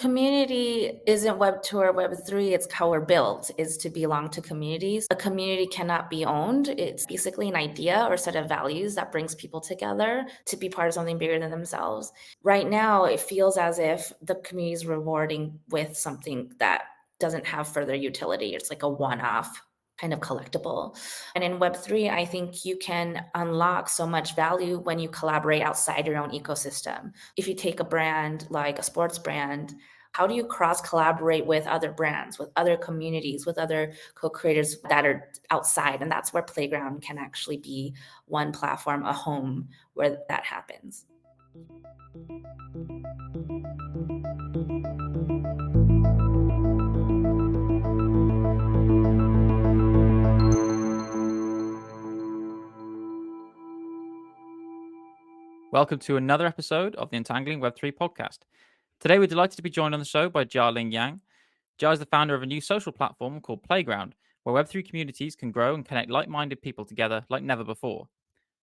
Community isn't Web2 or Web3, it's how we're built, is to belong to communities. A community cannot be owned. It's basically an idea or set of values that brings people together to be part of something bigger than themselves. Right now, it feels as if the community is rewarding with something that doesn't have further utility. It's like a one-off kind of collectible. And in Web3, I think you can unlock so much value when you collaborate outside your own ecosystem. If you take a brand like a sports brand, how do you cross collaborate with other brands, with other communities, with other co-creators that are outside? And that's where Playground can actually be one platform, a home where that happens. Welcome to another episode of the Untangling Web3 podcast. Today, we're delighted to be joined on the show by Jia Yang. Jia is the founder of a new social platform called Playground, where Web3 communities can grow and connect like-minded people together like never before.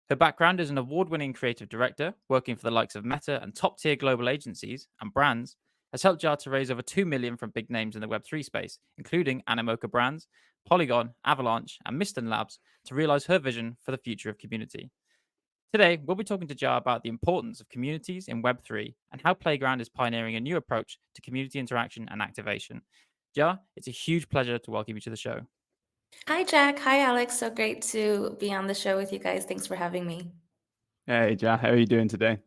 Her background as an award-winning creative director, working for the likes of Meta and top-tier global agencies and brands, has helped Jia to raise over $2 million from big names in the Web3 space, including Animoca Brands, Polygon, Avalanche, and Miston Labs, to realize her vision for the future of community. Today, we'll be talking to Jar about the importance of communities in Web3 and how Playground is pioneering a new approach to community interaction and activation. Jar, it's a huge pleasure to welcome you to the show. Hi, Jack. Hi, Alex. So great to be on the show with you guys. Thanks for having me. Hey, Jack, how are you doing today?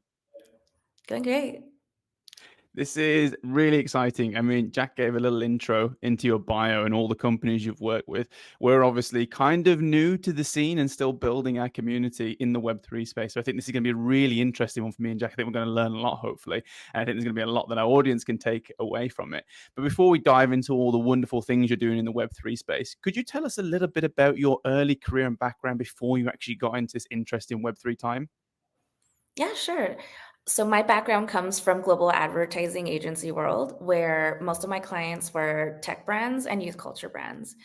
Doing great. This is really exciting. I mean, Jack gave a little intro into your bio and all the companies you've worked with. We're obviously kind of new to the scene and still building our community in the Web3 space. So I think this is going to be a really interesting one for me and Jack. I think we're going to learn a lot, hopefully. And I think there's going to be a lot that our audience can take away from it. But before we dive into all the wonderful things you're doing in the Web3 space, could you tell us a little bit about your early career and background before you actually got into this interest in Web3 time? Yeah, sure. So my background comes from global advertising agency world, where most of my clients were tech brands and youth culture brands.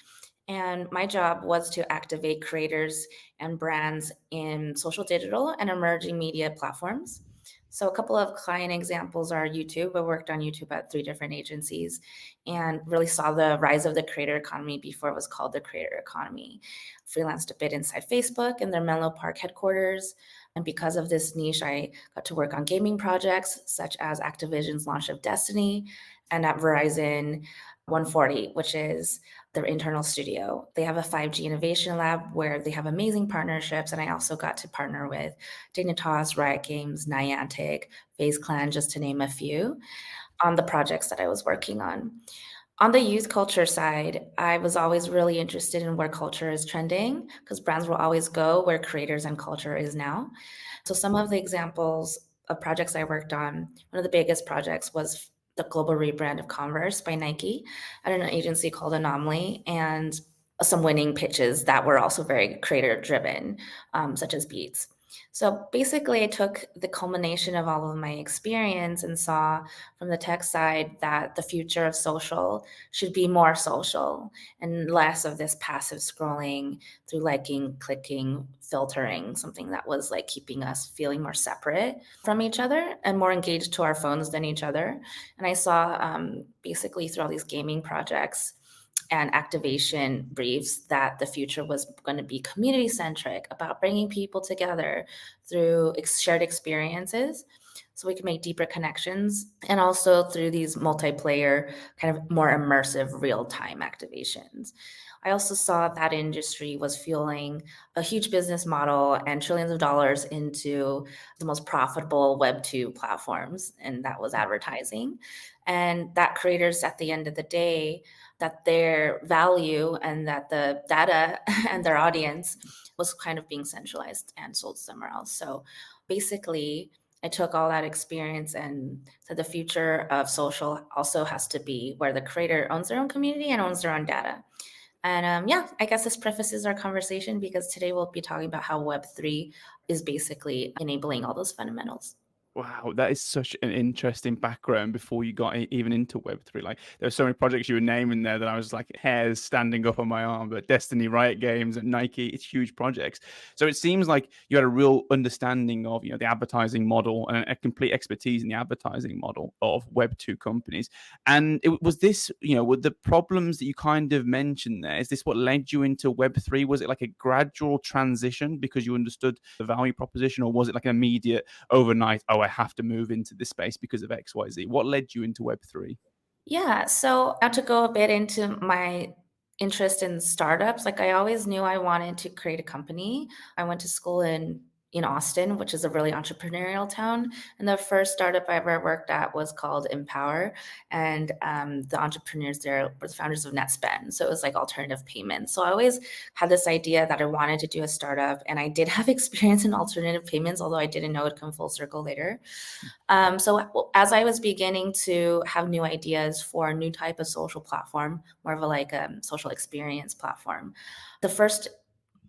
And my job was to activate creators and brands in social, digital, and emerging media platforms. So a couple of client examples are YouTube. I worked on YouTube at 3 different agencies and really saw the rise of the creator economy before it was called the creator economy. Freelanced a bit inside Facebook in their Menlo Park headquarters. And because of this niche, I got to work on gaming projects such as Activision's launch of Destiny and at Verizon 140, which is their internal studio. They have a 5G innovation lab where they have amazing partnerships. And I also got to partner with Dignitas, Riot Games, Niantic, FaZe Clan, just to name a few, on the projects that I was working on. On the youth culture side, I was always really interested in where culture is trending because brands will always go where creators and culture is now. So some of the examples of projects I worked on, one of the biggest projects was the global rebrand of Converse by Nike at an agency called Anomaly, and some winning pitches that were also very creator driven, such as Beats. So basically, I took the culmination of all of my experience and saw from the tech side that the future of social should be more social and less of this passive scrolling through liking, clicking, filtering, something that was like keeping us feeling more separate from each other and more engaged to our phones than each other. And I saw basically through all these gaming projects and activation briefs that the future was going to be community centric, about bringing people together through shared experiences so we can make deeper connections, and also through these multiplayer kind of more immersive real-time activations. I also saw that industry was fueling a huge business model and trillions of dollars into the most profitable Web2 platforms, and that was advertising. And that creators at the end of the day, that their value and that the data and their audience was kind of being centralized and sold somewhere else. So basically, I took all that experience and said the future of social also has to be where the creator owns their own community and owns their own data. And yeah, I guess this prefaces our conversation because today we'll be talking about how Web3 is basically enabling all those fundamentals. Wow, that is such an interesting background before you got even into Web3. Like, there are so many projects you were naming there that I was like, hairs standing up on my arm. But Destiny, Riot Games, and Nike, it's huge projects. So it seems like you had a real understanding of, the advertising model and a complete expertise in the advertising model of Web2 companies. And it was this, with the problems that you kind of mentioned there, is this what led you into Web3? Was it like a gradual transition because you understood the value proposition, or was it like an immediate overnight, oh, I have to move into this space because of XYZ? What led you into Web3? Yeah, so now to go a bit into my interest in startups, like I always knew I wanted to create a company. I went to school in Austin, which is a really entrepreneurial town, and the first startup I ever worked at was called Empower, and the entrepreneurs there were the founders of NetSpend, so it was like alternative payments. So I always had this idea that I wanted to do a startup, and I did have experience in alternative payments, although I didn't know it'd come full circle later. So as I was beginning to have new ideas for a new type of social platform, more of a like social experience platform, the first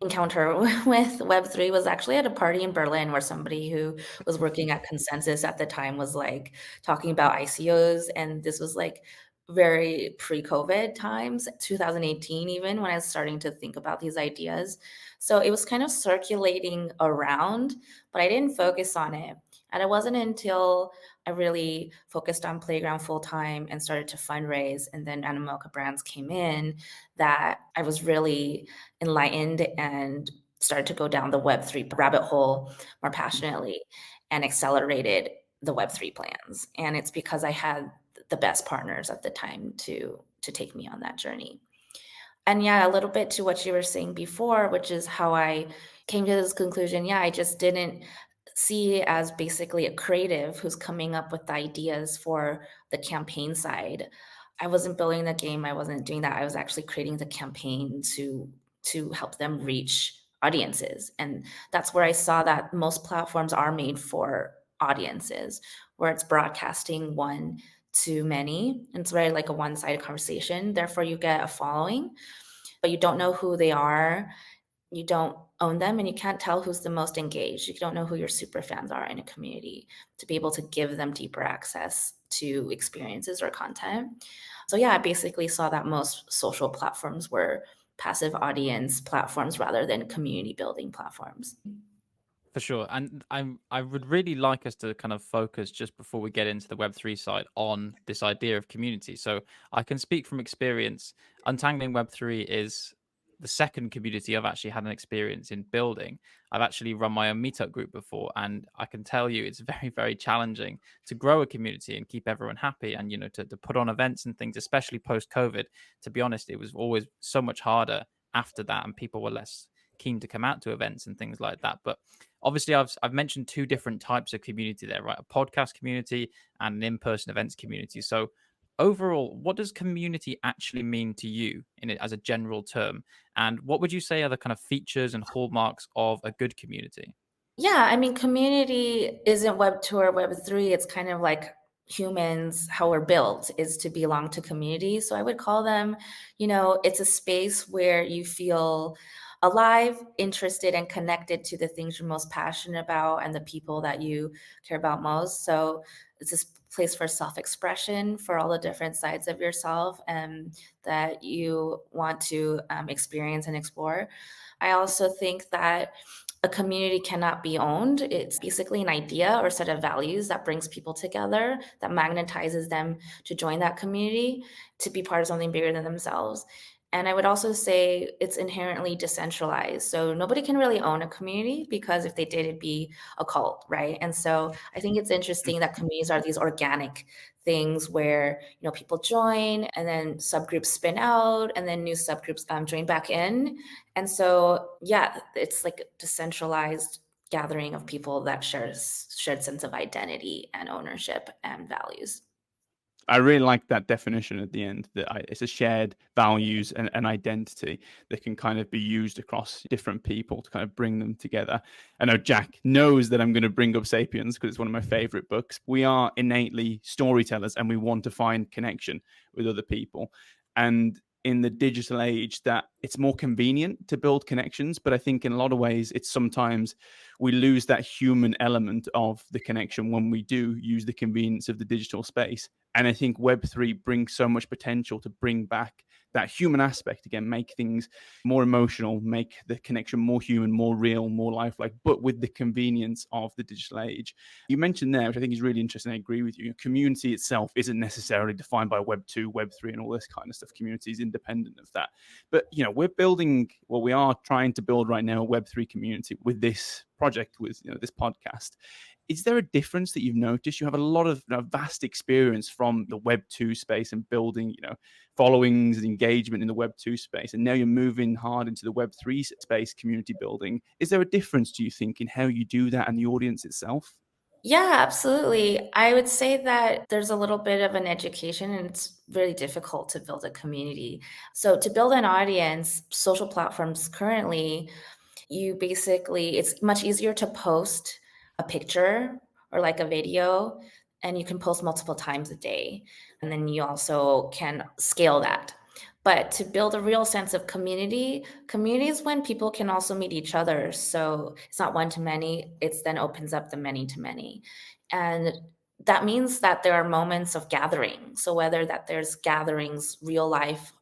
encounter with Web3 was actually at a party in Berlin where somebody who was working at Consensus at the time was like talking about ICOs. And this was like very pre-COVID times, 2018, even when I was starting to think about these ideas. So it was kind of circulating around, but I didn't focus on it. And it wasn't until I really focused on Playground full time and started to fundraise, and then Animoca Brands came in, that I was really enlightened and started to go down the Web3 rabbit hole more passionately and accelerated the Web3 plans. And it's because I had the best partners at the time to take me on that journey. And yeah, a little bit to what you were saying before, which is how I came to this conclusion. Yeah, I just didn't see it as basically a creative who's coming up with ideas for the campaign side. I wasn't building the game, I wasn't doing that. I was actually creating the campaign to help them reach audiences. And that's where I saw that most platforms are made for audiences, where it's broadcasting one to many. And it's very like a one-sided conversation. Therefore, you get a following, but you don't know who they are, you don't own them, and you can't tell who's the most engaged. You don't know who your super fans are in a community to be able to give them deeper access to experiences or content. So yeah, I basically saw that most social platforms were passive audience platforms rather than community building platforms. For sure. And I would really like us to kind of focus just before we get into the Web3 side on this idea of community. So I can speak from experience. Untangling Web3 is the second community I've actually had an experience in building. I've actually run my own meetup group before, and I can tell you it's very, very challenging to grow a community and keep everyone happy, and to put on events and things, especially post COVID. To be honest, it was always so much harder after that, and people were less keen to come out to events and things like that. But obviously, I've mentioned two different types of community there, right? A podcast community and an in-person events community. So overall, what does community actually mean to you in it as a general term? And what would you say are the kind of features and hallmarks of a good community? Yeah, I mean, community isn't Web2 or Web3. It's kind of like humans, how we're built is to belong to community. So I would call them, it's a space where you feel alive, interested, and connected to the things you're most passionate about and the people that you care about most. So it's this place for self-expression, for all the different sides of yourself and that you want to experience and explore. I also think that a community cannot be owned. It's basically an idea or set of values that brings people together, that magnetizes them to join that community, to be part of something bigger than themselves. And I would also say it's inherently decentralized. So nobody can really own a community because if they did, it'd be a cult, right? And so I think it's interesting that communities are these organic things where people join and then subgroups spin out and then new subgroups join back in. And so, yeah, it's like a decentralized gathering of people that shares shared sense of identity and ownership and values. I really like that definition at the end, that it's a shared values and an identity that can kind of be used across different people to kind of bring them together. I know Jack knows that I'm going to bring up Sapiens because it's one of my favorite books. We are innately storytellers and we want to find connection with other people. And in the digital age that it's more convenient to build connections, but I think in a lot of ways it's sometimes we lose that human element of the connection when we do use the convenience of the digital space. And I think Web3 brings so much potential to bring back that human aspect again, make things more emotional, make the connection more human, more real, more lifelike, but with the convenience of the digital age. You mentioned there, which I think is really interesting, I agree with you, community itself isn't necessarily defined by Web 2, Web 3, and all this kind of stuff. Community is independent of that. But, we're building, well, we are trying to build right now a Web3 community with this project, with this podcast. Is there a difference that you've noticed? You have a lot of vast experience from the Web 2 space and building, followings and engagement in the Web 2 space. And now you're moving hard into the Web 3 space, community building. Is there a difference, do you think, in how you do that and the audience itself? Yeah, absolutely. I would say that there's a little bit of an education, and it's really difficult to build a community. So, to build an audience, social platforms currently, it's much easier to post a picture or like a video, and you can post multiple times a day. And then you also can scale that. But to build a real sense of community is when people can also meet each other. So it's not one to many, it's then opens up the many to many. And that means that there are moments of gathering. So whether that there's gatherings, real life,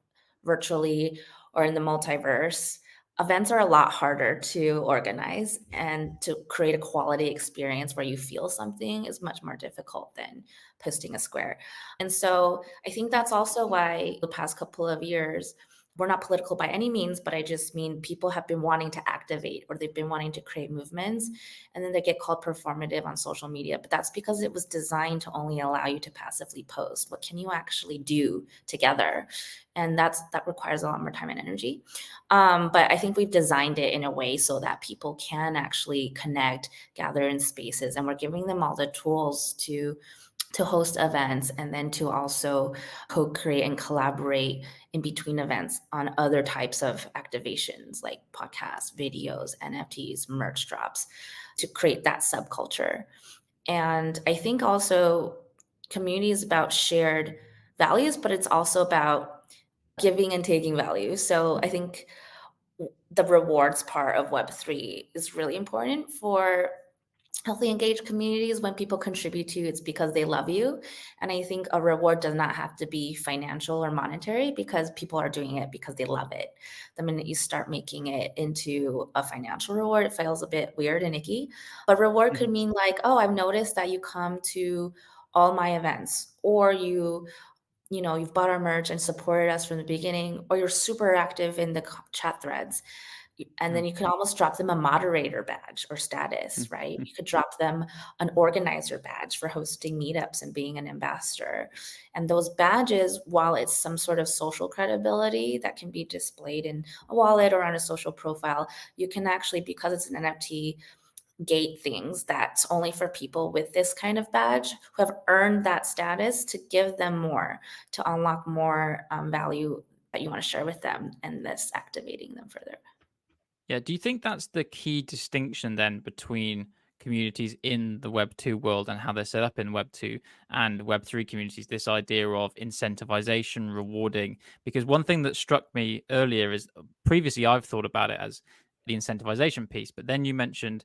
virtually, or in the multiverse, events are a lot harder to organize, and to create a quality experience where you feel something is much more difficult than posting a square. And so I think that's also why the past couple of years, we're not political by any means, but I just mean people have been wanting to activate, or they've been wanting to create movements, and then they get called performative on social media. But that's because it was designed to only allow you to passively post. What can you actually do together? And that requires a lot more time and energy. But I think we've designed it in a way so that people can actually connect, gather in spaces, and we're giving them all the tools to host events, and then to also co-create and collaborate in between events on other types of activations like podcasts, videos, NFTs, merch drops, to create that subculture. And I think also community is about shared values, but it's also about giving and taking value. So I think the rewards part of Web3 is really important for healthy engaged communities. When people contribute to you, it's because they love you. And I think a reward does not have to be financial or monetary, because people are doing it because they love it. The minute you start making it into a financial reward, it feels a bit weird and icky. But reward could Mhm. mean like, oh, I've noticed that you come to all my events, or you've bought our merch and supported us from the beginning, or you're super active in the chat threads. And then you could almost drop them a moderator badge or status, right? Mhm. You could drop them an organizer badge for hosting meetups and being an ambassador. And those badges, while it's some sort of social credibility that can be displayed in a wallet or on a social profile, you can actually, because it's an NFT, gate things that's only for people with this kind of badge who have earned that status, to give them more, to unlock more value that you want to share with them, and this activating them further. Yeah, do you think that's the key distinction then between communities in the Web 2 world and how they're set up in Web 2 and Web 3 communities? This idea of incentivization, rewarding. Because one thing that struck me earlier is previously I've thought about it as the incentivization piece, but then you mentioned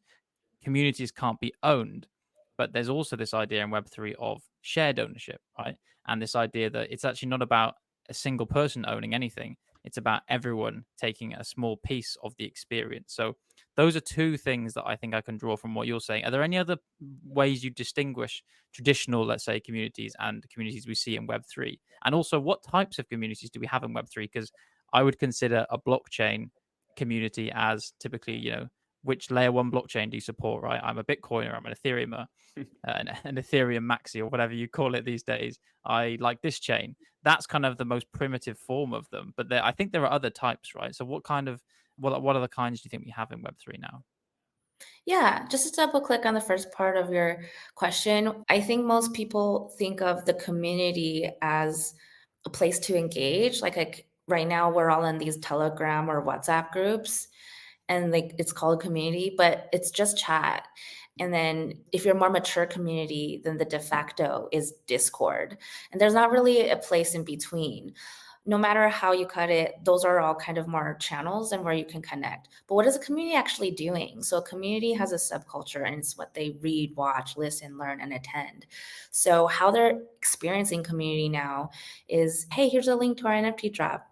communities can't be owned. But there's also this idea in Web3 of shared ownership, right? And this idea that it's actually not about a single person owning anything, it's about everyone taking a small piece of the experience. So, those are two things that I think I can draw from what you're saying. Are there any other ways you distinguish traditional, let's say, communities and communities we see in Web3? And also, what types of communities do we have in Web3? Because I would consider a blockchain community as typically, which layer one blockchain do you support, right? I'm a Bitcoiner, I'm an Ethereum, an Ethereum Maxi, or whatever you call it these days. I like this chain. That's kind of the most primitive form of them. But I think there are other types, right? So what are the kinds do you think we have in Web3 now? Yeah, just to double click on the first part of your question, I think most people think of the community as a place to engage. Like right now, we're all in these Telegram or WhatsApp groups, and like it's called a community, but it's just chat. And then if you're a more mature community, then the de facto is Discord. And there's not really a place in between. no matter how you cut it, those are all kind of more channels and where you can connect. But what is a community actually doing? So a community has a subculture, and it's what they read, watch, listen, learn, and attend. So how they're experiencing community now is, hey, here's a link to our NFT drop.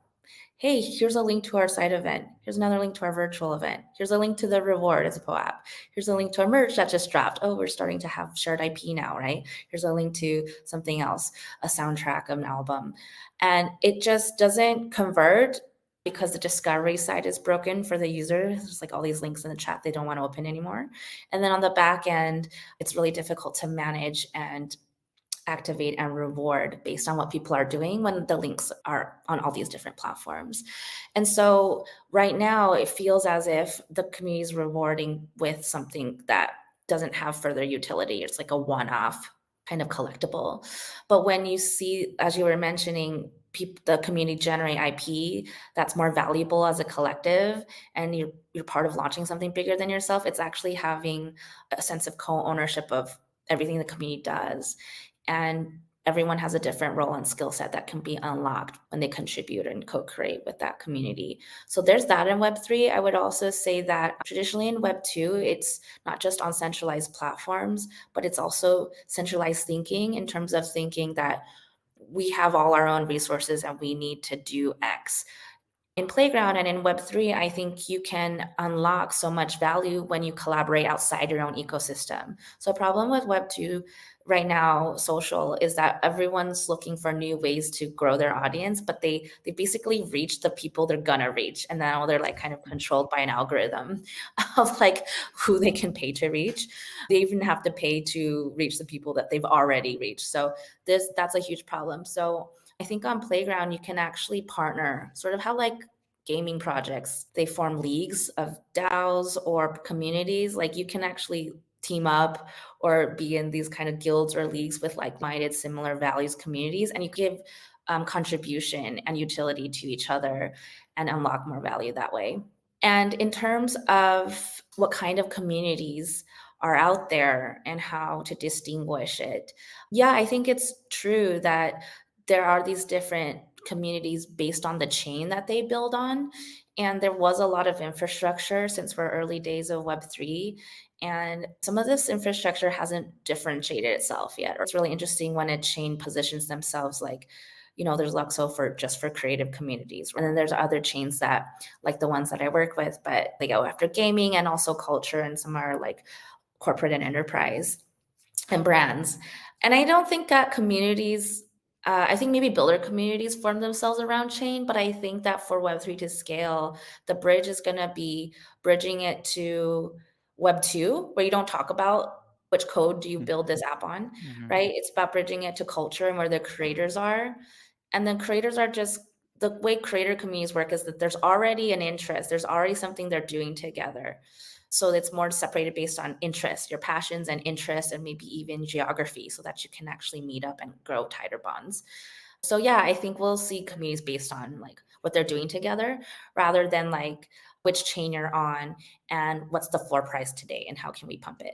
Hey, here's a link to our side event. Here's another link to our virtual event. Here's a link to the reward Expo app. Here's a link to our merch that just dropped. Oh, we're starting to have shared IP now, right? Here's a link to something else, a soundtrack of an album. And it just doesn't convert because the discovery side is broken for the user. There's like all these links in the chat they don't want to open anymore. And then on the back end, it's really difficult to manage and activate and reward based on what people are doing when the links are on all these different platforms. And so right now it feels as if the community is rewarding with something that doesn't have further utility. It's like a one-off kind of collectible. But when you see, as you were mentioning, the community generate IP that's more valuable as a collective, and you're part of launching something bigger than yourself, it's actually having a sense of co-ownership of everything the community does. And everyone has a different role and skill set that can be unlocked when they contribute and co-create with that community. So there's that in Web3. I would also say that traditionally in Web2, it's not just on centralized platforms, but it's also centralized thinking, in terms of thinking that we have all our own resources and we need to do X. In Playground and in Web3, I think you can unlock so much value when you collaborate outside your own ecosystem. So a problem with Web2 right now, social, is that everyone's looking for new ways to grow their audience, but they basically reach the people they're gonna reach. And now they're like kind of controlled by an algorithm of like who they can pay to reach. They even have to pay to reach the people that they've already reached. So that's a huge problem. So I think on Playground, you can actually partner, sort of how like gaming projects, they form leagues of DAOs or communities. Like you can actually team up or be in these kind of guilds or leagues with like-minded, similar values communities, and you give contribution and utility to each other and unlock more value that way. And in terms of what kind of communities are out there and how to distinguish it, yeah, I think it's true that there are these different communities based on the chain that they build on. And there was a lot of infrastructure since we're early days of Web3. And some of this infrastructure hasn't differentiated itself yet. It's really interesting when a chain positions themselves like, there's Luxo for creative communities. And then there's other chains that, like the ones that I work with, but they go after gaming and also culture, and some are like corporate and enterprise and brands. And I don't think that communities, I think maybe builder communities form themselves around chain, but I think that for Web3 to scale, the bridge is going to be bridging it to Web2, where you don't talk about which code do you build this app on, right? It's about bridging it to culture and where the creators are. And then creators are just, the way creator communities work is that there's already an interest, there's already something they're doing together. So it's more separated based on interest, your passions and interests, and maybe even geography, so that you can actually meet up and grow tighter bonds. So yeah, I think we'll see communities based on like what they're doing together, rather than like which chain you're on and what's the floor price today and how can we pump it.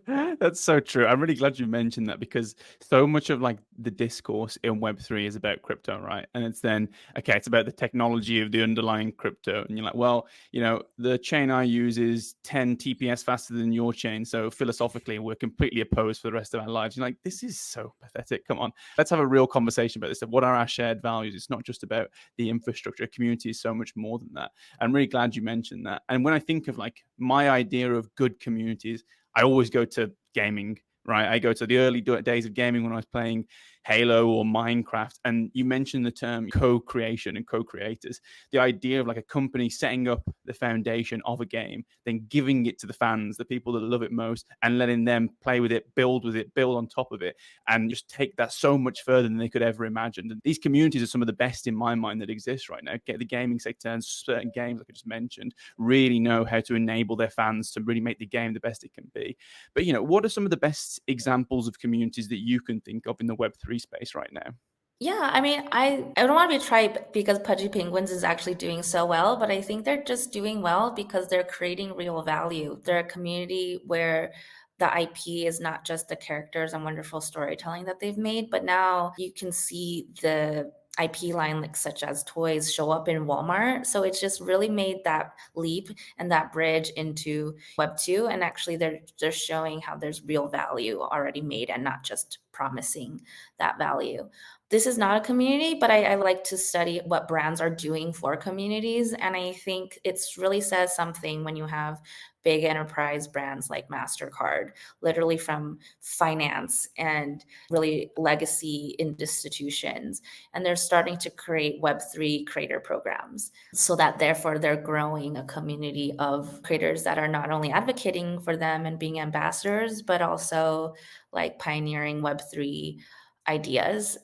That's so true. I'm really glad you mentioned that, because so much of like the discourse in Web3 is about crypto, right? And it's then, okay, it's about the technology of the underlying crypto. And you're like, well, the chain I use is 10 TPS faster than your chain. So philosophically, we're completely opposed for the rest of our lives. You're like, this is so pathetic. Come on, let's have a real conversation about this. What are our shared values? It's not just about the infrastructure. Community is so much more than that. I'm really glad you mentioned that. And when I think of like my idea of good communities, I always go to gaming, right? I go to the early days of gaming when I was playing Halo or Minecraft. And you mentioned the term co-creation and co-creators. The idea of like a company setting up the foundation of a game, then giving it to the fans, the people that love it most, and letting them play with it, build on top of it, and just take that so much further than they could ever imagine. And these communities are some of the best in my mind that exist right now. Get the gaming sector and certain games, like I just mentioned, really know how to enable their fans to really make the game the best it can be. But what are some of the best examples of communities that you can think of in the Web3 space right now? Yeah, I mean, I don't want to be trite because Pudgy Penguins is actually doing so well, but I think they're just doing well because they're creating real value. They're a community where the IP is not just the characters and wonderful storytelling that they've made, but now you can see the IP line, like such as toys, show up in Walmart. So it's just really made that leap and that bridge into Web2. And actually, they're showing how there's real value already made and not just promising that value. This is not a community, but I like to study what brands are doing for communities. And I think it's really says something when you have big enterprise brands like MasterCard, literally from finance and really legacy institutions. And they're starting to create Web3 creator programs so that therefore they're growing a community of creators that are not only advocating for them and being ambassadors, but also like pioneering Web3 ideas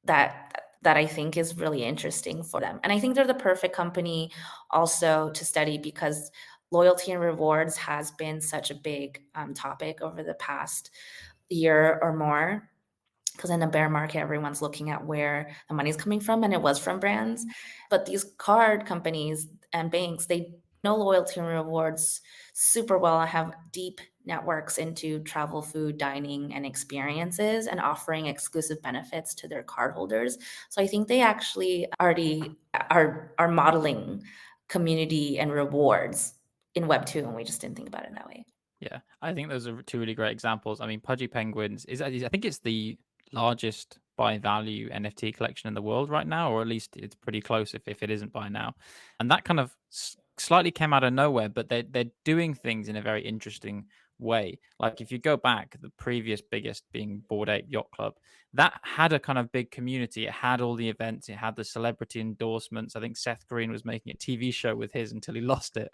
that I think is really interesting for them. And I think they're the perfect company also to study because loyalty and rewards has been such a big topic over the past year or more. Because in a bear market, everyone's looking at where the money's coming from, and it was from brands. But these card companies and banks, they know loyalty and rewards super well and have deep networks into travel, food, dining, and experiences and offering exclusive benefits to their cardholders. So I think they actually already are modeling community and rewards in Web2, and we just didn't think about it that way. Yeah, I think those are two really great examples. I mean, Pudgy Penguins I think it's the largest by value NFT collection in the world right now, or at least it's pretty close if it isn't by now. And that kind of slightly came out of nowhere, but they're doing things in a very interesting way. Like if you go back, the previous biggest being Bored Ape Yacht Club, that had a kind of big community. It had all the events, it had the celebrity endorsements. I think Seth Green was making a TV show with his until he lost it.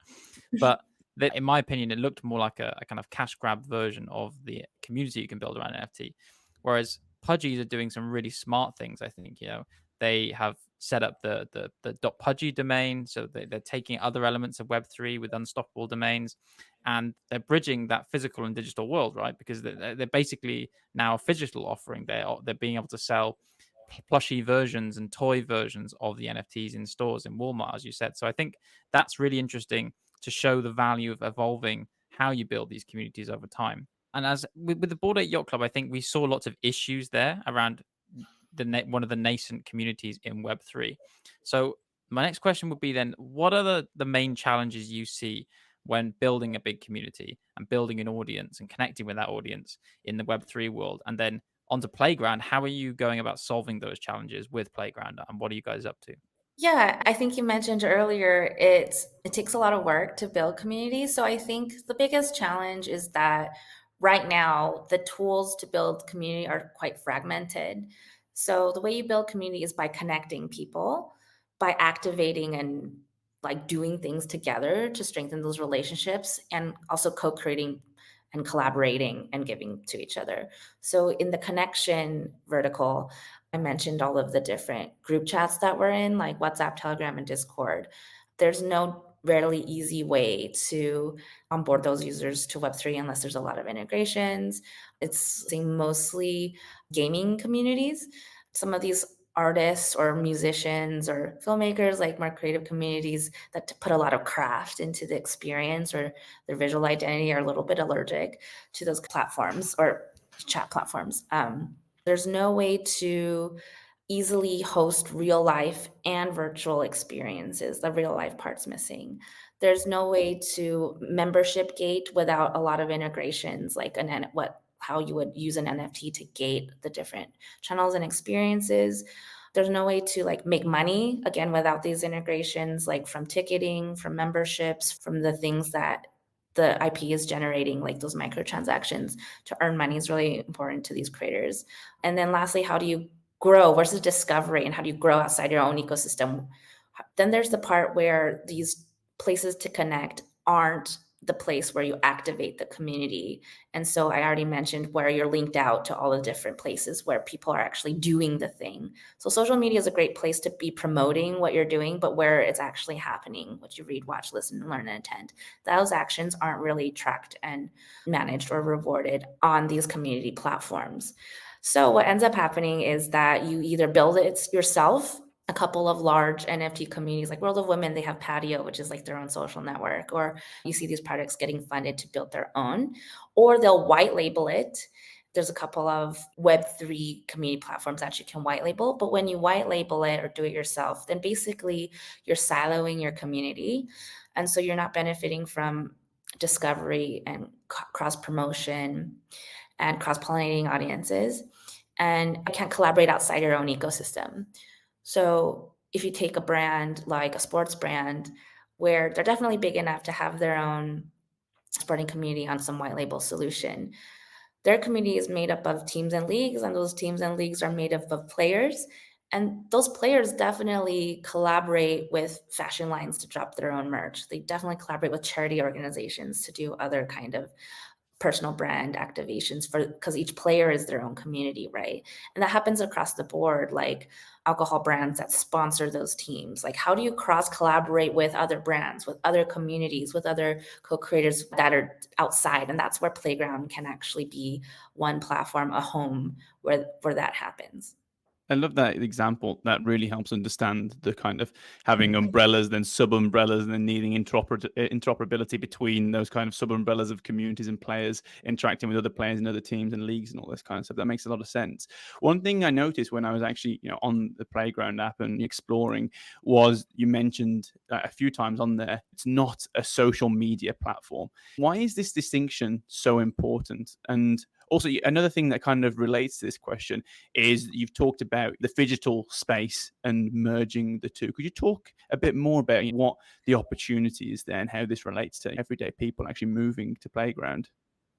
But that, in my opinion, it looked more like a kind of cash grab version of the community you can build around NFT. Whereas Pudgies are doing some really smart things. I think they have set up the .pudgy domain, so they're taking other elements of Web3 with unstoppable domains, and they're bridging that physical and digital world, right? Because they're basically now a physical offering. They're being able to sell plushy versions and toy versions of the NFTs in stores in Walmart, as you said. So I think that's really interesting to show the value of evolving how you build these communities over time. And as with the Bored Ape Yacht Club, I think we saw lots of issues there around one of the nascent communities in Web3. So my next question would be then, what are the main challenges you see when building a big community and building an audience and connecting with that audience in the Web3 world? And then onto Playground, how are you going about solving those challenges with Playground, and what are you guys up to? Yeah, I think you mentioned earlier it takes a lot of work to build communities. So I think the biggest challenge is that right now the tools to build community are quite fragmented. So the way you build community is by connecting people, by activating and like doing things together to strengthen those relationships and also co-creating and collaborating and giving to each other. So in the connection vertical, I mentioned all of the different group chats that we're in, like WhatsApp, Telegram, and Discord. There's no really easy way to onboard those users to Web3 unless there's a lot of integrations. It's mostly gaming communities. Some of these artists or musicians or filmmakers, like more creative communities that put a lot of craft into the experience or their visual identity, are a little bit allergic to those platforms or chat platforms. There's no way to easily host real life and virtual experiences. The real life part's missing. There's no way to membership gate without a lot of integrations, like how you would use an NFT to gate the different channels and experiences. There's no way to like make money again without these integrations, like from ticketing, from memberships, from the things that the IP is generating, like those microtransactions. To earn money is really important to these creators. And then lastly, how do you grow versus discovery, and how do you grow outside your own ecosystem? Then there's the part where these places to connect aren't the place where you activate the community. And so I already mentioned where you're linked out to all the different places where people are actually doing the thing. So social media is a great place to be promoting what you're doing, but where it's actually happening, what you read, watch, listen, learn, and attend, those actions aren't really tracked and managed or rewarded on these community platforms. So what ends up happening is that you either build it yourself. A couple of large NFT communities like World of Women, they have Patio, which is like their own social network, or you see these projects getting funded to build their own, or they'll white label it there's a couple of Web3 community platforms that you can white label. But when you white label it or do it yourself, then basically you're siloing your community. And so you're not benefiting from discovery and cross promotion and cross pollinating audiences. And you can't collaborate outside your own ecosystem. So if you take a brand like a sports brand, where they're definitely big enough to have their own sporting community on some white label solution, their community is made up of teams and leagues, and those teams and leagues are made up of players. And those players definitely collaborate with fashion lines to drop their own merch. They definitely collaborate with charity organizations to do other kind of personal brand activations, for because each player is their own community, right? And that happens across the board, like alcohol brands that sponsor those teams. Like, how do you cross collaborate with other brands, with other communities, with other co-creators that are outside? And that's where Playground can actually be one platform, a home where that happens. I love that example. That really helps understand the kind of having umbrellas, then sub umbrellas, and then needing interoperability between those kind of sub umbrellas of communities and players interacting with other players and other teams and leagues and all this kind of stuff. That makes a lot of sense. One thing I noticed when I was actually, on the Playground app and exploring was you mentioned a few times on there, it's not a social media platform. Why is this distinction so important? And also, another thing that kind of relates to this question is you've talked about the phygital space and merging the two. Could you talk a bit more about what the opportunity is there and how this relates to everyday people actually moving to Playground?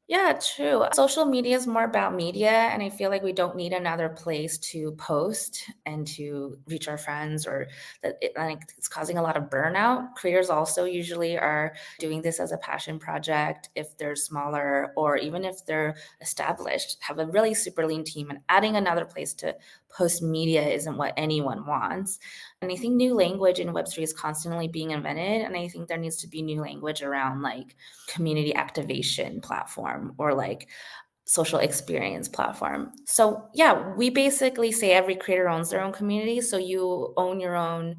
Yeah, true. Social media is more about media, and I feel like we don't need another place to post and to reach our friends, or that it's causing a lot of burnout. Creators also usually are doing this as a passion project if they're smaller, or even if they're established, have a really super lean team, and adding another place to post media isn't what anyone wants. And I think new language in Web3 is constantly being invented, and I think there needs to be new language around like community activation platform or like social experience platform. So yeah, we basically say every creator owns their own community. So you own your own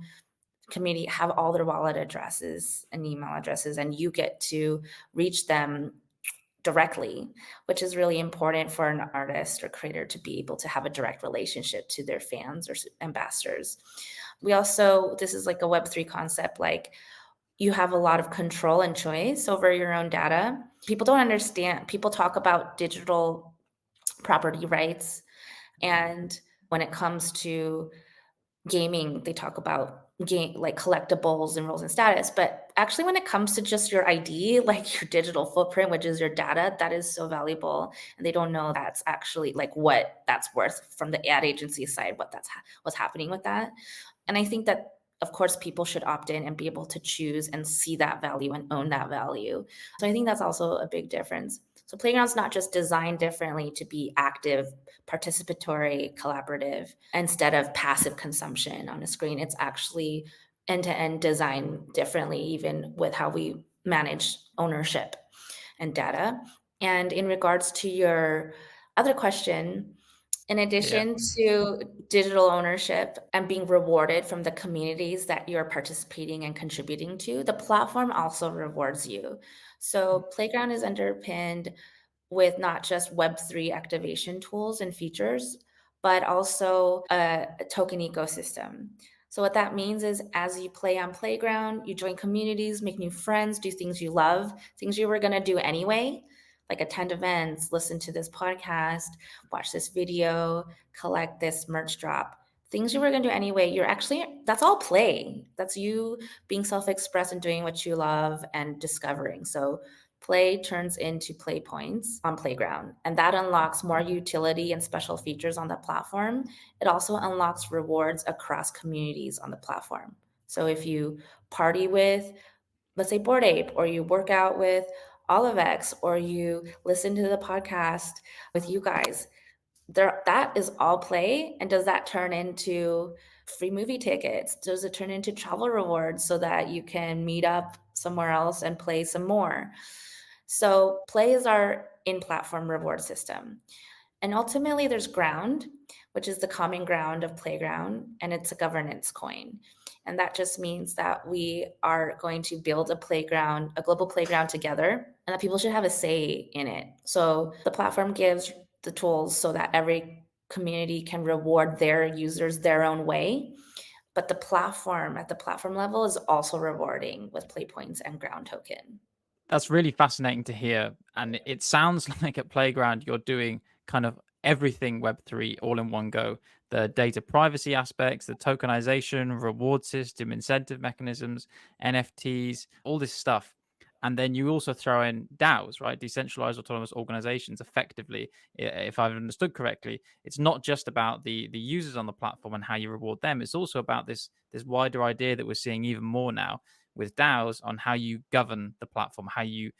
community, have all their wallet addresses and email addresses, and you get to reach them directly, which is really important for an artist or creator to be able to have a direct relationship to their fans or ambassadors. We also, this is like a Web3 concept, like you have a lot of control and choice over your own data. People don't understand. People talk about digital property rights. And when it comes to gaming, they talk about game like collectibles and roles and status. But actually, when it comes to just your ID, like your digital footprint, which is your data, that is so valuable. And they don't know that's actually like what that's worth from the ad agency side, what's happening with that. And I think that, of course, people should opt in and be able to choose and see that value and own that value. So I think that's also a big difference. So Playground's not just designed differently to be active, participatory, collaborative, instead of passive consumption on a screen. It's actually end-to-end designed differently, even with how we manage ownership and data. And in regards to your other question, in Yeah. addition to digital ownership and being rewarded from the communities that you're participating and contributing to, the platform also rewards you. So Playground is underpinned with not just Web3 activation tools and features, but also a token ecosystem. So what that means is as you play on Playground, you join communities, make new friends, do things you love, things you were going to do anyway, like attend events, listen to this podcast, watch this video, collect this merch drop. Things you were going to do anyway, that's all play. That's you being self-expressed and doing what you love and discovering. So play turns into play points on Playground, and that unlocks more utility and special features on the platform. It also unlocks rewards across communities on the platform. So if you party with, let's say, Bored Ape, or you work out with Olive X, or you listen to the podcast with you guys, that is all play. And does that turn into free movie tickets? Does it turn into travel rewards so that you can meet up somewhere else and play some more? So play is our in-platform reward system. And ultimately there's ground, which is the common ground of Playground, and it's a governance coin. And that just means that we are going to build a global playground together, and that people should have a say in it. So the platform gives the tools so that every community can reward their users their own way. But at the platform level is also rewarding with play points and ground token. That's really fascinating to hear. And it sounds like at Playground, you're doing kind of everything Web3 all in one go. The data privacy aspects, the tokenization, reward system, incentive mechanisms, NFTs, all this stuff. And then you also throw in DAOs, right? Decentralized autonomous organizations, effectively, if I've understood correctly. It's not just about the users on the platform and how you reward them. It's also about this wider idea that we're seeing even more now with DAOs on how you govern the platform, how you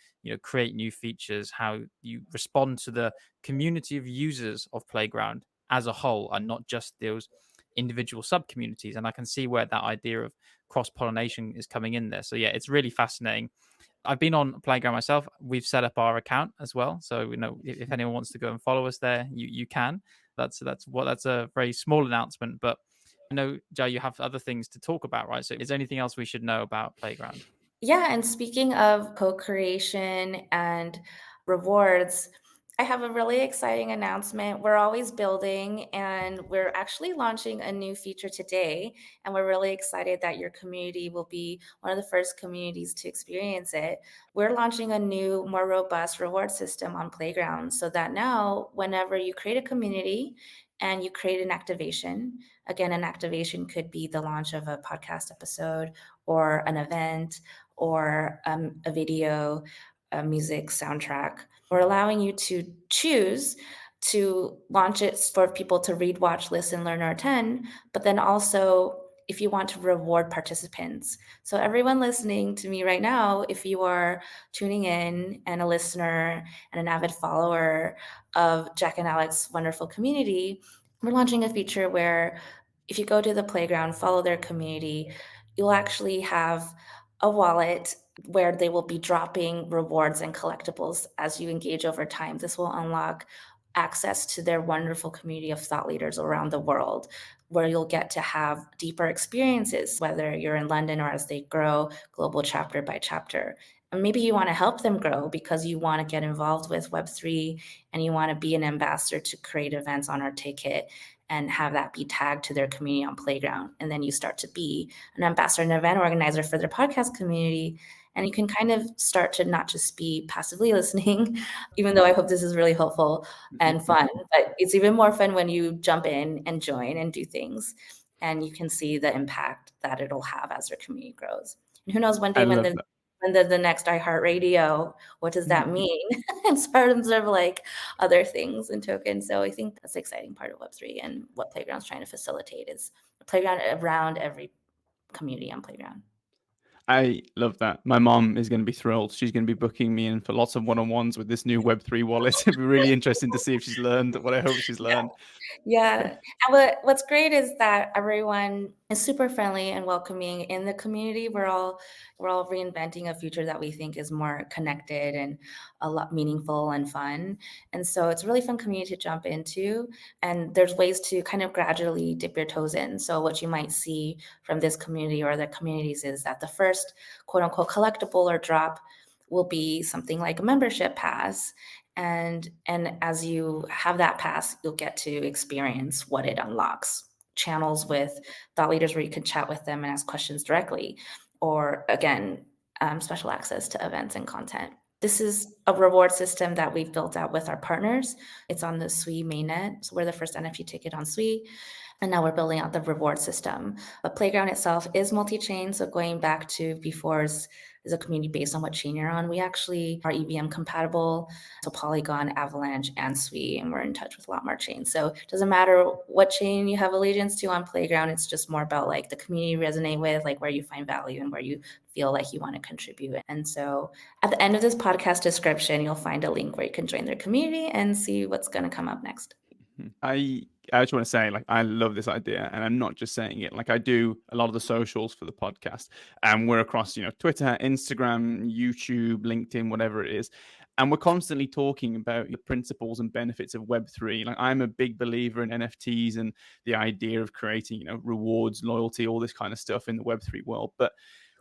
create new features, how you respond to the community of users of Playground as a whole, and not just those individual sub communities. And I can see where that idea of cross pollination is coming in there. So yeah, it's really fascinating. I've been on Playground myself. We've set up our account as well, so if anyone wants to go and follow us there, you can. That's a very small announcement, but I know, Jai, you have other things to talk about, right? So is there anything else we should know about Playground? Yeah, and speaking of co-creation and rewards, I have a really exciting announcement. We're always building, and we're actually launching a new feature today. And we're really excited that your community will be one of the first communities to experience it. We're launching a new, more robust reward system on Playground so that now, whenever you create a community and you create an activation, again, an activation could be the launch of a podcast episode or an event or a video, a music soundtrack. We're allowing you to choose to launch it for people to read, watch, listen, learn, or attend, but then also if you want to reward participants. So everyone listening to me right now, if you are tuning in and a listener and an avid follower of Jack and Alec's wonderful community, we're launching a feature where if you go to the Playground, follow their community, you'll actually have a wallet where they will be dropping rewards and collectibles as you engage over time. This will unlock access to their wonderful community of thought leaders around the world, where you'll get to have deeper experiences, whether you're in London or as they grow, global chapter by chapter. And maybe you want to help them grow because you want to get involved with Web3 and you want to be an ambassador to create events on our ticket and have that be tagged to their community on Playground. And then you start to be an ambassador and event organizer for their podcast community. And you can kind of start to not just be passively listening, even though I hope this is really helpful and fun, but it's even more fun when you jump in and join and do things. And you can see the impact that it'll have as your community grows. And who knows, one I day when love the next iHeartRadio, what does that that. mean? In terms of like other things and tokens. So I think that's the exciting part of Web3 and what Playground's trying to facilitate is a playground around every community on Playground. I love that. My mom is going to be thrilled. She's going to be booking me in for lots of one-on-ones with this new Web3 wallet. It'd be really interesting to see if she's learned what I hope she's learned. Yeah. And what's great is that everyone is super friendly and welcoming in the community. We're all reinventing a future that we think is more connected and a lot meaningful and fun. And so it's a really fun community to jump into. And there's ways to kind of gradually dip your toes in. So what you might see from this community or the communities is that the first quote unquote collectible or drop will be something like a membership pass, and as you have that pass, you'll get to experience what it unlocks. Channels with thought leaders where you can chat with them and ask questions directly, or again, special access to events and content. This is a reward system that we've built out with our partners. It's on the Sui mainnet. So we're the first NFT ticket on Sui. And now we're building out the reward system. But Playground itself is multi-chain. So going back to before's is a community based on what chain you're on. We actually are EVM compatible. So Polygon, Avalanche, and Sui, and we're in touch with a lot more chains. So it doesn't matter what chain you have allegiance to on Playground. It's just more about like the community you resonate with, like where you find value and where you feel like you want to contribute. And so at the end of this podcast description, you'll find a link where you can join their community and see what's going to come up next. I just want to say, like, I love this idea, and I'm not just saying it. Like, I do a lot of the socials for the podcast, and we're across, Twitter, Instagram, YouTube, LinkedIn, whatever it is, and we're constantly talking about the principles and benefits of Web3. Like, I'm a big believer in NFTs and the idea of creating, rewards, loyalty, all this kind of stuff in the Web3 world, but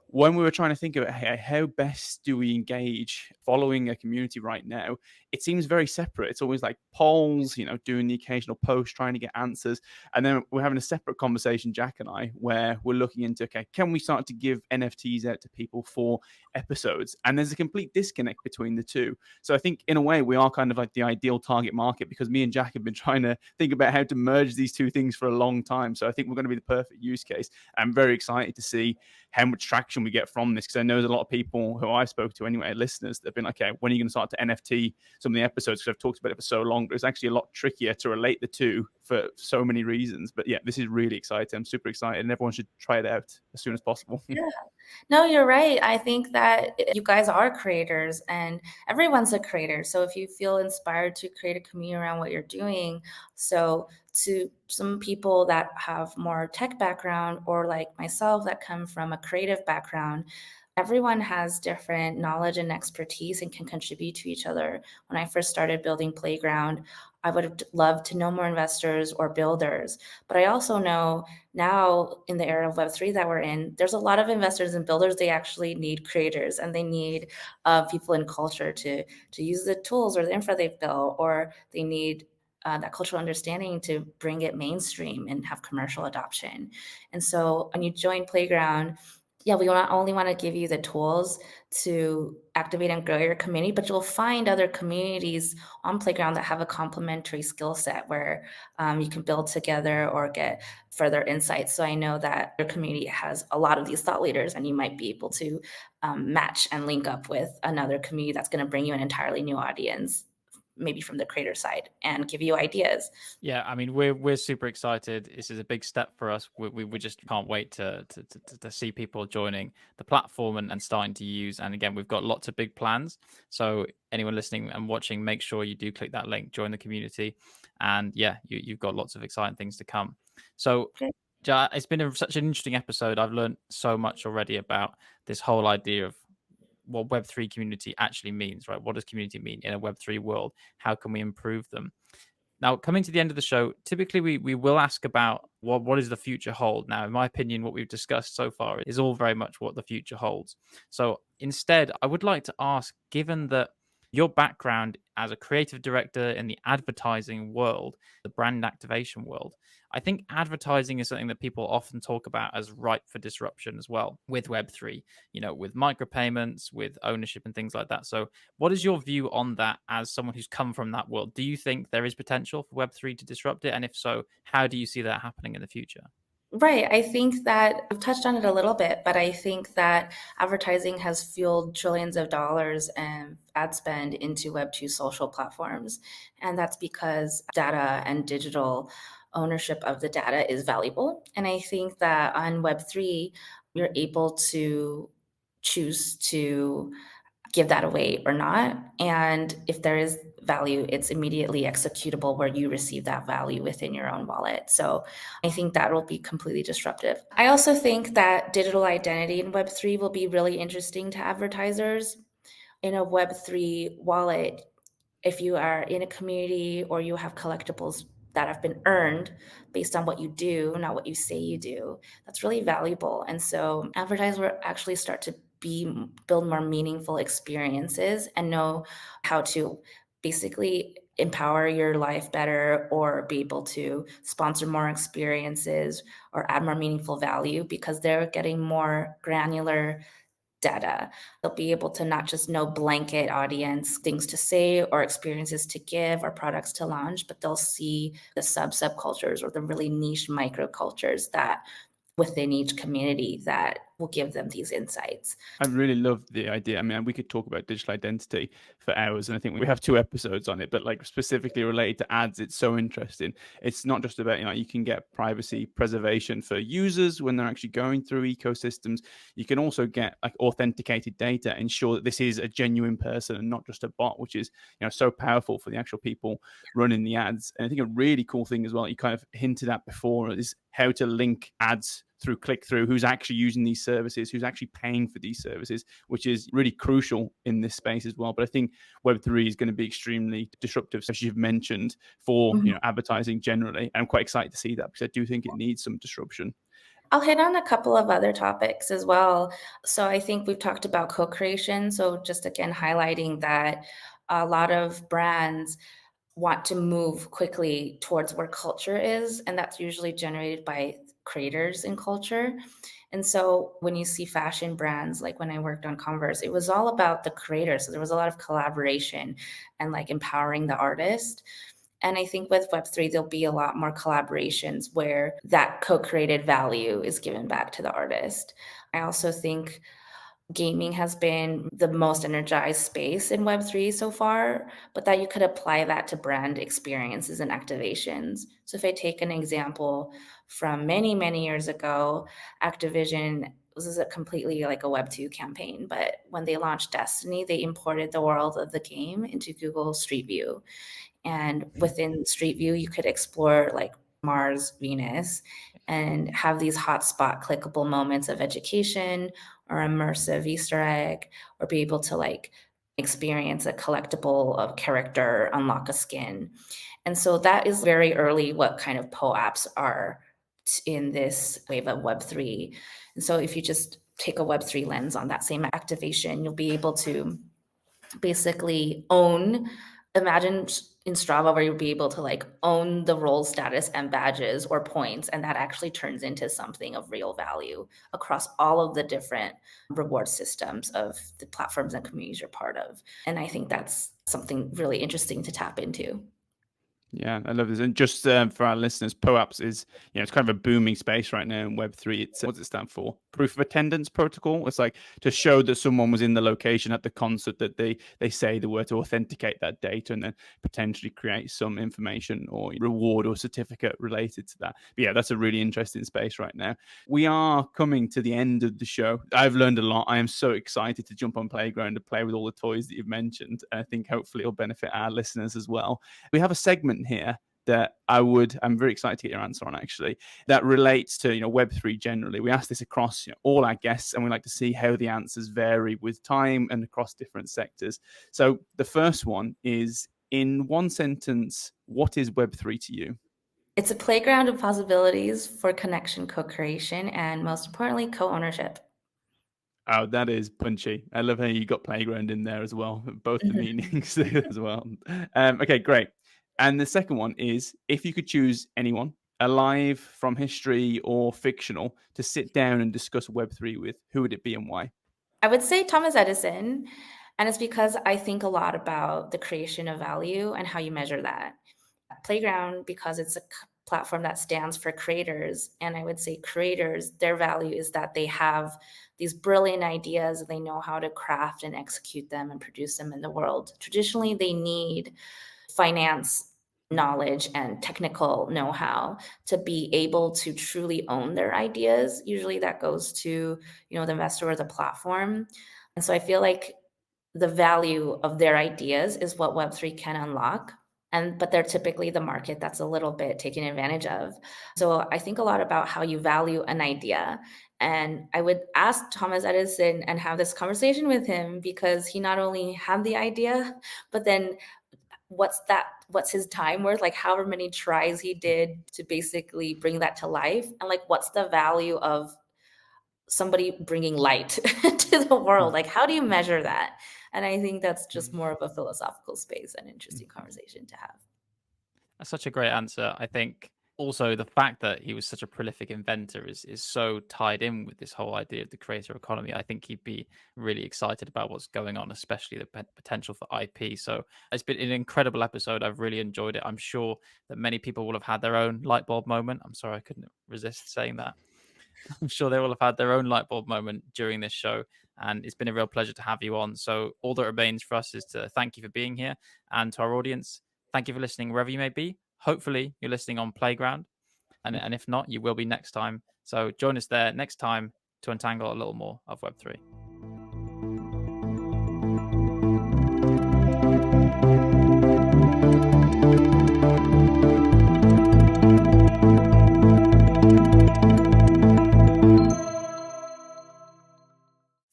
when we were trying to think about how best do we engage following a community right now, it seems very separate. It's always like polls, doing the occasional post, trying to get answers. And then we're having a separate conversation, Jack and I, where we're looking into, okay, can we start to give NFTs out to people for episodes? And there's a complete disconnect between the two. So I think in a way we are kind of like the ideal target market, because me and Jack have been trying to think about how to merge these two things for a long time. So I think we're going to be the perfect use case. I'm very excited to see how much traction we get from this, because I know there's a lot of people who I spoke to anyway, listeners, that have been like, okay, when are you going to start to NFT some of the episodes? Because I've talked about it for so long, but it's actually a lot trickier to relate the two for so many reasons. But yeah, this is really exciting. I'm super excited, and everyone should try it out as soon as possible. Yeah. No, you're right. I think that you guys are creators and everyone's a creator. So if you feel inspired to create a community around what you're doing, so to some people that have more tech background or like myself that come from a creative background, everyone has different knowledge and expertise and can contribute to each other. When I first started building Playground, I would have loved to know more investors or builders. But I also know now in the era of Web3 that we're in, there's a lot of investors and builders. They actually need creators and they need people in culture to use the tools or the infra they've built, or they need that cultural understanding to bring it mainstream and have commercial adoption. And so when you join Playground, yeah, we not only want to give you the tools to activate and grow your community, but you'll find other communities on Playground that have a complementary skill set where you can build together or get further insights. So I know that your community has a lot of these thought leaders, and you might be able to match and link up with another community that's going to bring you an entirely new audience, maybe from the creator side, and give you ideas. Yeah, I mean, we're super excited. This is a big step for us. We just can't wait to see people joining the platform and starting to use. And again, we've got lots of big plans. So anyone listening and watching, make sure you do click that link, join the community, and yeah, you've got lots of exciting things to come. So Okay. It's been such an interesting episode. I've learned so much already about this whole idea of what Web3 community actually means, right? What does community mean in a Web3 world? How can we improve them? Now, coming to the end of the show, typically we will ask about what does the future hold. Now, in my opinion, what we've discussed so far is all very much what the future holds. So instead, I would like to ask, given that your background as a creative director in the advertising world, the brand activation world, I think advertising is something that people often talk about as ripe for disruption as well with Web3, with micropayments, with ownership and things like that. So what is your view on that as someone who's come from that world? Do you think there is potential for Web3 to disrupt it? And if so, how do you see that happening in the future? Right. I think that I've touched on it a little bit, but I think that advertising has fueled trillions of dollars and ad spend into Web2 social platforms. And that's because data and digital ownership of the data is valuable. And I think that on Web3, you're able to choose to give that away or not. And if there is value, it's immediately executable where you receive that value within your own wallet. So I think that will be completely disruptive. I also think that digital identity in Web3 will be really interesting to advertisers. In a Web3 wallet, if you are in a community or you have collectibles that have been earned based on what you do, not what you say you do, that's really valuable. And so advertisers will actually start to build more meaningful experiences and know how to basically empower your life better or be able to sponsor more experiences or add more meaningful value because they're getting more granular data. They'll be able to not just know blanket audience things to say or experiences to give or products to launch, but they'll see the subcultures or the really niche microcultures that within each community that will give them these insights. I really love the idea. I mean, we could talk about digital identity for hours, and I think we have 2 episodes on it, but like specifically related to ads, it's so interesting. It's not just about, you can get privacy preservation for users when they're actually going through ecosystems. You can also get like authenticated data, ensure that this is a genuine person and not just a bot, which is, so powerful for the actual people running the ads. And I think a really cool thing as well, you kind of hinted at before, is how to link ads through click through, who's actually using these services, who's actually paying for these services, which is really crucial in this space as well. But I think Web3 is going to be extremely disruptive, as you've mentioned, for advertising generally. And I'm quite excited to see that because I do think it needs some disruption. I'll hit on a couple of other topics as well. So I think we've talked about co-creation. So just again, highlighting that a lot of brands want to move quickly towards where culture is, and that's usually generated by creators in culture. And so when you see fashion brands, like when I worked on Converse, it was all about the creators. So there was a lot of collaboration and like empowering the artist. And I think with Web3, there'll be a lot more collaborations where that co created value is given back to the artist. I also think gaming has been the most energized space in Web3 so far, but that you could apply that to brand experiences and activations. So if I take an example from many, many years ago, Activision this is a completely like a Web2 campaign, but when they launched Destiny, they imported the world of the game into Google Street View. And within Street View, you could explore like Mars, Venus, and have these hotspot clickable moments of education or immersive Easter egg, or be able to like experience a collectible of character, unlock a skin. And so that is very early what kind of POAPs are in this wave of Web3. And so if you just take a Web3 lens on that same activation, you'll be able to basically own imagine in Strava where you'll be able to like own the role status and badges or points, and that actually turns into something of real value across all of the different reward systems of the platforms and communities you're part of. And I think that's something really interesting to tap into. Yeah, I love this. And just for our listeners, POAPs is, it's kind of a booming space right now in Web3. It's what does it stand for? Proof of attendance protocol. It's like to show that someone was in the location at the concert that they say they were, to authenticate that data and then potentially create some information or reward or certificate related to that. But yeah, that's a really interesting space right now. We are coming to the end of the show. I've learned a lot. I am so excited to jump on Playground and play with all the toys that you've mentioned. And I think hopefully it'll benefit our listeners as well. We have a segment here that I'm very excited to get your answer on, actually, that relates to Web3 generally. We ask this across all our guests, and we like to see how the answers vary with time and across different sectors. So the first one is, in one sentence, what is Web3 to you? It's a playground of possibilities for connection, co-creation, and most importantly, co-ownership. Oh, that is punchy. I love how you got playground in there as well. Both the meanings as well. Okay, great. And the second one is, if you could choose anyone, alive, from history, or fictional, to sit down and discuss Web3 with, who would it be and why? I would say Thomas Edison, and it's because I think a lot about the creation of value and how you measure that. Playground, because it's a platform that stands for creators, and I would say creators, their value is that they have these brilliant ideas, they know how to craft and execute them and produce them in the world. Traditionally, they need finance knowledge and technical know-how to be able to truly own their ideas. Usually that goes to, the investor or the platform. And so I feel like the value of their ideas is what Web3 can unlock. But they're typically the market that's a little bit taken advantage of. So I think a lot about how you value an idea. And I would ask Thomas Edison and have this conversation with him, because he not only had the idea, but then what's his time worth, like however many tries he did to basically bring that to life, and like what's the value of somebody bringing light to the world, like how do you measure that? And I think that's just more of a philosophical space and interesting conversation to have. That's such a great answer. I think also the fact that he was such a prolific inventor is so tied in with this whole idea of the creator economy. I think he'd be really excited about what's going on, especially the potential for IP. So it's been an incredible episode. I've really enjoyed it. I'm sure that many people will have had their own light bulb moment. I'm sorry, I couldn't resist saying that. I'm sure they will have had their own light bulb moment during this show. And it's been a real pleasure to have you on. So all that remains for us is to thank you for being here. And to our audience, thank you for listening wherever you may be. Hopefully you're listening on Playground. And if not, you will be next time. So join us there next time to untangle a little more of Web3.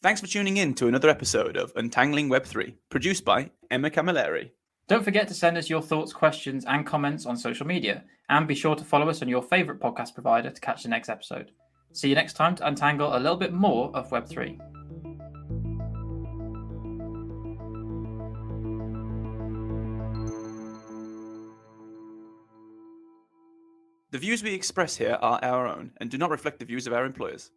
Thanks for tuning in to another episode of Untangling Web3, produced by Emma Camilleri. Don't forget to send us your thoughts, questions, and comments on social media. And be sure to follow us on your favorite podcast provider to catch the next episode. See you next time to untangle a little bit more of Web3. The views we express here are our own and do not reflect the views of our employers.